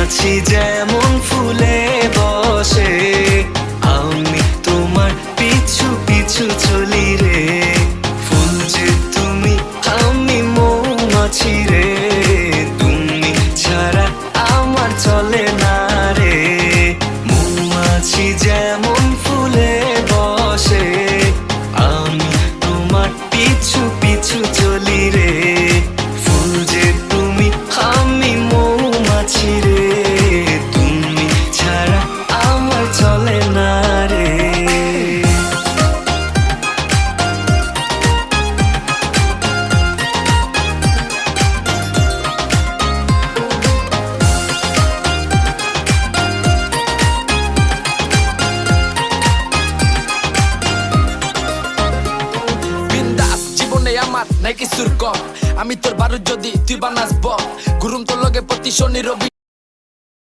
মৌমাছি যেমন ফুলে বসে, আমি তোমার পিছু পিছু চলি রে। ফুল যে তুমি, আমি মৌমাছি রে, তুমি ছাড়া আমার চলে না রে। মৌমাছি যেমন ফুলে বসে, আমি তোমার পিছু পিছু চলি রে। ফুল যে তুমি, আমি মৌমাছি রে, তুমি ছাড়া আমার চলে না রে। নাই কিছুর কম, আমি তোর বারুদ যদি তুই বানাস বম, গুরুম তোর লগে প্রতি শনি রবি।